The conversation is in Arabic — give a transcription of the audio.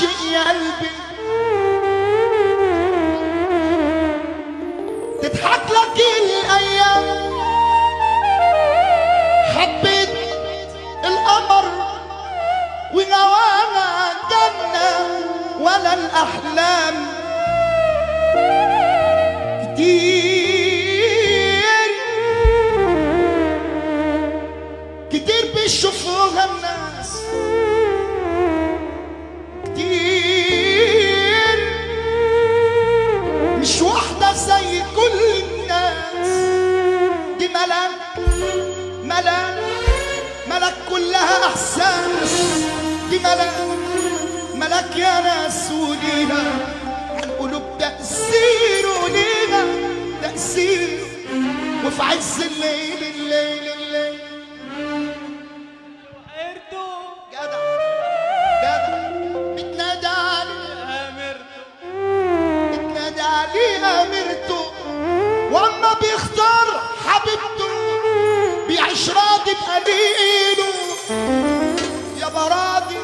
عاشق يا قلبي تضحك لك الايام. حبيت القمر ونواها جنة ولا الأحلام كتير بيشوفوها الناس، كتير مش واحدة زي كل الناس. دي ملك كلها احساس. دي ملك يا ناس وليها عالقلوب تأثير وليها تأثير. وفي عز الليل جدع بتنادى عليه أميرته، واما بيختار حبيبته بيعيش راضي بقليله. يا براضي